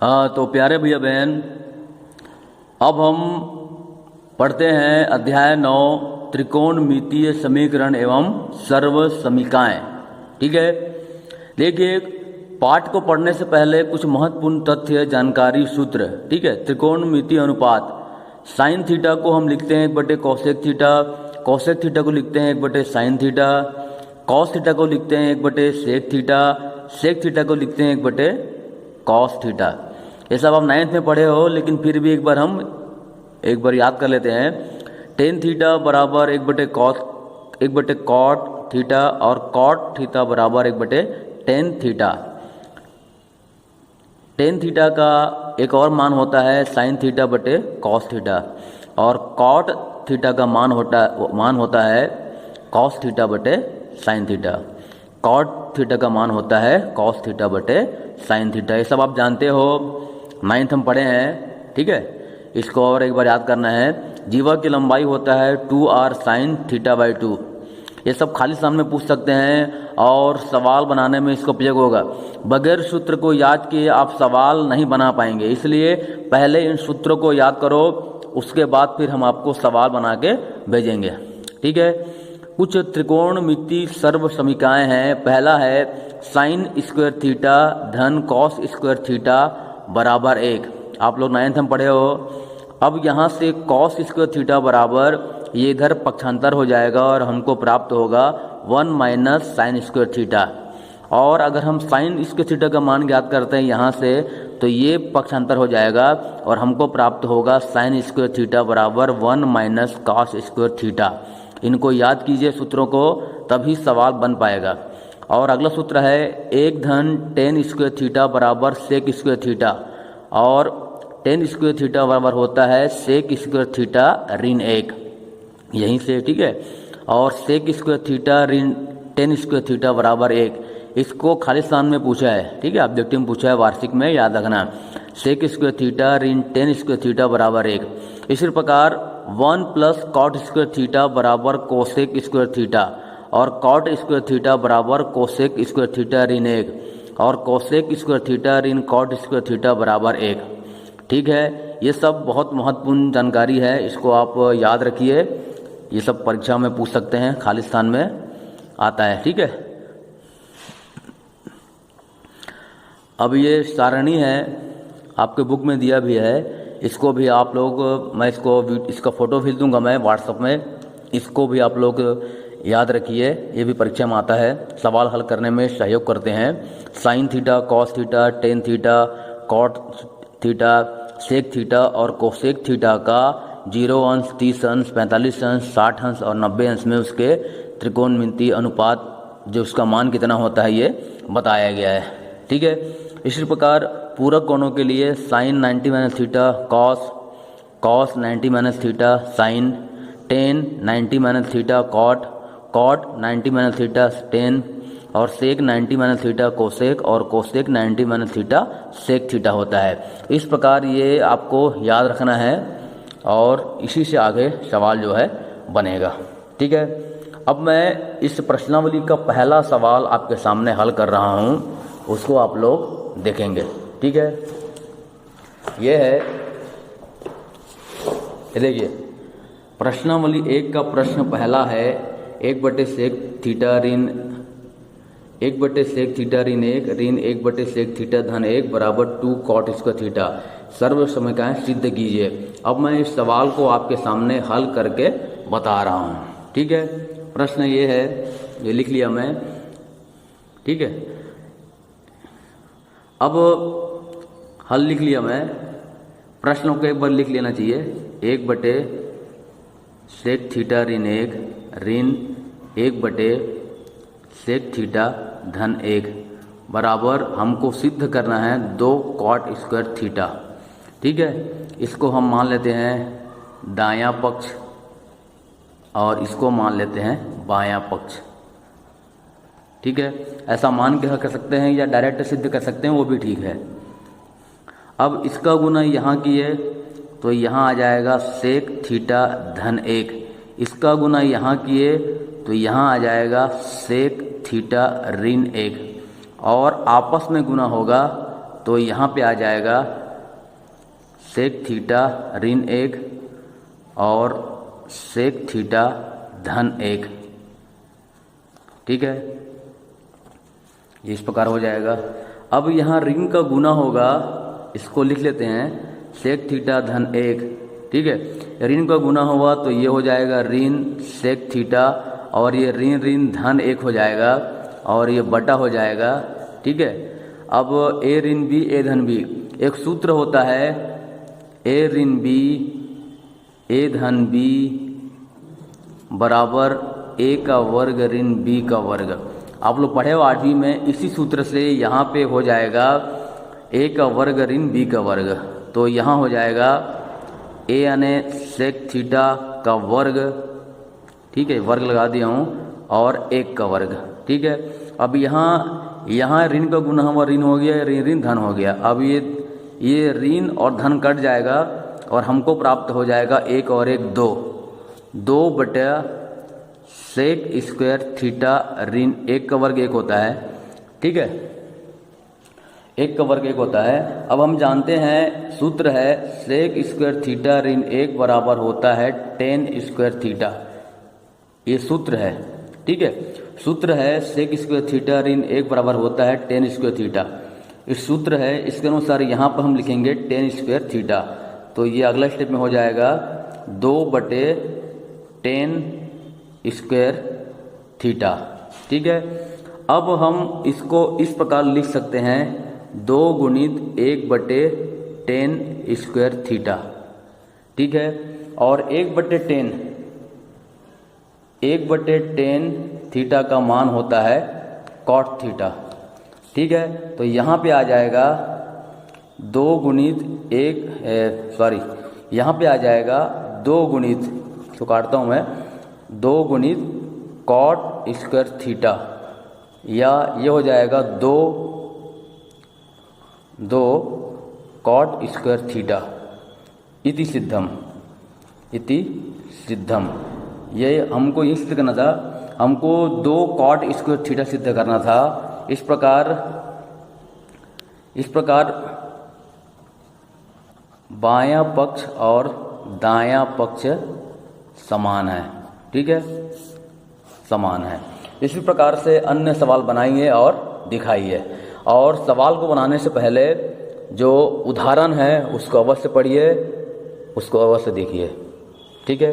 हाँ तो प्यारे भैया बहन, अब हम पढ़ते हैं अध्याय 9 त्रिकोणमितीय समीकरण एवं सर्व समीकाएं। ठीक है, देखिए पाठ को पढ़ने से पहले कुछ महत्वपूर्ण तथ्य, जानकारी, सूत्र। ठीक है, त्रिकोणमितीय अनुपात साइन थीटा को हम लिखते हैं 1/कोसेक थीटा, कोसेक थीटा को लिखते हैं 1/साइन थीटा, कॉस थीटा को लिखते हैं 1/सेक थीटा, सेक थीटा को लिखते हैं 1/कॉस थीटा। ये सब आप 9th में पढ़े हो, लेकिन फिर भी एक बार याद कर लेते हैं। टेन थीटा बराबर 1/कॉट थीटा और कॉट थीटा बराबर 1/टेन थीटा। टेन थीटा का एक और मान होता है साइन थीटा बटे कॉस थीटा, और कॉट थीटा का मान होता है कॉस थीटा बटे साइन थीटा। कॉट थीटा का मान होता है कॉस थीटा बटे साइन थीटा। ये सब आप जानते हो, 9th हम पढ़े हैं। ठीक है, इसको और एक बार याद करना है। जीवा की लंबाई होता है 2r साइन थीटा बाई 2। ये सब खाली सामने पूछ सकते हैं और सवाल बनाने में इसको उपयोग होगा। बगैर सूत्र को याद किए आप सवाल नहीं बना पाएंगे, इसलिए पहले इन सूत्रों को याद करो, उसके बाद फिर हम आपको सवाल बना के भेजेंगे। ठीक है, कुछ त्रिकोणमितीय सर्व समीकाएं हैं। पहला है साइन स्क्वायर थीटा धन कॉस स्क्वायर थीटा बराबर 1। आप लोग 9th में पढ़े हो। अब यहाँ से कॉस स्क्वायर थीटा बराबर, ये इधर पक्षांतर हो जाएगा और हमको प्राप्त होगा 1 माइनस साइन स्क्वायर थीटा। और अगर हम साइन स्क्वायर थीटा का मान ज्ञात करते हैं यहाँ से, तो ये पक्षांतर हो जाएगा और हमको प्राप्त होगा साइन स्क्वायर थीटा बराबर 1 माइनस कॉस स्क्वायर थीटा। इनको याद कीजिए सूत्रों को, तभी सवाल बन पाएगा। और अगला सूत्र है 1 धन टेन स्क्वायर थीटा बराबर सेक स्क्वायर थीटा, और टेन स्क्वायर थीटा बराबर होता है सेक स्क्वायर थीटा ऋण 1, यहीं से। ठीक है, और सेक स्क्वायर थीटा ऋण टेन स्क्वायर थीटा बराबर 1, इसको खाली स्थान में पूछा है। ठीक है, ऑब्जेक्टिव में पूछा है, वार्षिक में याद रखना। सेक स्क्वायर थीटा ऋण टेन स्क्वायर थीटा बराबर 1। इसी प्रकार 1 प्लस कॉट स्क्वायर थीटा बराबर कोसेक स्क्वायर थीटा, और कॉट स्क्वायर थीटा बराबर कोसेक स्क्वायर थीटा ऋण 1, और कोसेक स्क्वायर थीटा ऋण कॉट स्क्वायर थीटा बराबर 1। ठीक है, ये सब बहुत महत्वपूर्ण जानकारी है, इसको आप याद रखिए। ये सब परीक्षा में पूछ सकते हैं, खाली स्थान में आता है। ठीक है, अब ये सारणी है, आपके बुक में दिया भी है। इसको भी आप लोग, मैं इसका फ़ोटो भेज दूंगा मैं व्हाट्सएप में, इसको भी आप लोग याद रखिए। ये भी परीक्षा में आता है, सवाल हल करने में सहयोग करते हैं। Sine theta, cos theta, tan theta, cot theta, sec theta और कोसेक थीटा का 0 अंश, 30 अंश, 45 अंश, 60 अंश और 90 अंश में उसके त्रिकोणमितीय अनुपात, जो उसका मान कितना होता है, ये बताया गया है। ठीक है, इसी प्रकार पूरक कोणों के लिए sine 90 minus theta cos, cos 90 minus theta sine, tan 90 minus theta cot, cot 90 minus theta tan, और सेक 90 माइनस थीटा कोसेक, और cosec 90 minus theta sec theta होता है। इस प्रकार ये आपको याद रखना है और इसी से आगे सवाल जो है बनेगा। ठीक है, अब मैं इस प्रश्नावली का पहला सवाल आपके सामने हल कर रहा हूँ, उसको आप लोग देखेंगे। ठीक है, ये है, ये देखिए प्रश्नावली 1 का प्रश्न पहला है 1/सेक थीटा ऋण 1/सेक थीटा ऋण 1 ऋण 1/सेक थीटा धन 1 बराबर 2 कॉट स्क्वायर थीटा। सर्व समीकरण सिद्ध कीजिए। अब मैं इस सवाल को आपके सामने हल करके बता रहा हूँ। ठीक है, प्रश्न ये है, ये लिख लिया मैं। ठीक है, अब हल लिख लिया मैं। प्रश्नों को एक बार लिख लेना चाहिए। 1/सेक थीटा ऋण 1 ऋण 1/सेक थीटा धन 1 बराबर, हमको सिद्ध करना है 2 कॉट स्क्वायर थीटा। ठीक है, इसको हम मान लेते हैं दायां पक्ष और इसको मान लेते हैं बायां पक्ष। ठीक है, ऐसा मान के कर सकते हैं या डायरेक्ट सिद्ध कर सकते हैं, वो भी ठीक है। अब इसका गुना यहाँ किए तो यहाँ आ जाएगा सेक थीटा धन 1, इसका गुना यहाँ किए तो यहाँ आ जाएगा सेक थीटा ऋण 1, और आपस में गुना होगा तो यहाँ पे आ जाएगा सेक थीटा ऋण 1 और सेक थीटा धन 1। ठीक है, इस प्रकार हो जाएगा। अब यहाँ ऋण का गुना होगा, इसको लिख लेते हैं सेक थीटा धन 1। ठीक है, ऋण का गुना हुआ तो ये हो जाएगा ऋण सेक थीटा और ये ऋण ऋण धन 1 हो जाएगा और ये बटा हो जाएगा। ठीक है, अब ए ऋण बी ए धन बी, एक सूत्र होता है ए ऋण बी ए धन बी बराबर ए का वर्ग ऋण बी का वर्ग। आप लोग पढ़े हो 8वीं में, इसी सूत्र से यहाँ पे हो जाएगा ए का वर्ग ऋण बी का वर्ग। तो यहाँ हो जाएगा ए यानी सेक थीटा का वर्ग, ठीक है, वर्ग लगा दिया हूँ, और 1 का वर्ग। ठीक है, अब यहाँ ऋण का गुना हुआ ऋण हो गया, ऋण ऋण धन हो गया। अब ये ऋण और धन कट जाएगा और हमको प्राप्त हो जाएगा 1 और 1 2 बटा सेक स्क्वायर थीटा ऋण 1 का वर्ग 1 होता है। ठीक है, 1 का वर्ग 1 होता है। अब हम जानते हैं सूत्र है सेक स्क्वायर थीटा ऋण 1 बराबर होता है टेन स्क्वायर थीटा, ये सूत्र है। ठीक है, सूत्र है सेक स्क्वायर थीटा ऋण 1 बराबर होता है टेन स्क्वायर थीटा, इस सूत्र है, इसके अनुसार यहाँ पर हम लिखेंगे टेन स्क्वायर थीटा। तो ये अगला स्टेप में हो जाएगा 2 बटे टेन स्क्वायर थीटा। ठीक है, अब हम इसको इस प्रकार लिख सकते हैं 2 गुणित 1 बटे टेन स्क्वायर थीटा। ठीक है, और 1 बटे टेन थीटा का मान होता है कॉट थीटा। ठीक है, तो यहाँ पे आ जाएगा 2 गुणित 1 यहाँ पे आ जाएगा 2 गुणित, तो काटता हूँ मैं, 2 गुणित कॉट स्क्वायर थीटा, या ये हो जाएगा 2 कॉट स्क्वायर थीटा इति सिद्धम। ये हमको ये सिद्ध करना था, हमको 2 कॉट स्क्वायर थीटा सिद्ध करना था। इस प्रकार बायां पक्ष और दायां पक्ष समान है। ठीक है, समान है। इसी प्रकार से अन्य सवाल बनाइए और दिखाइए, और सवाल को बनाने से पहले जो उदाहरण है उसको अवश्य पढ़िए, उसको अवश्य देखिए। ठीक है।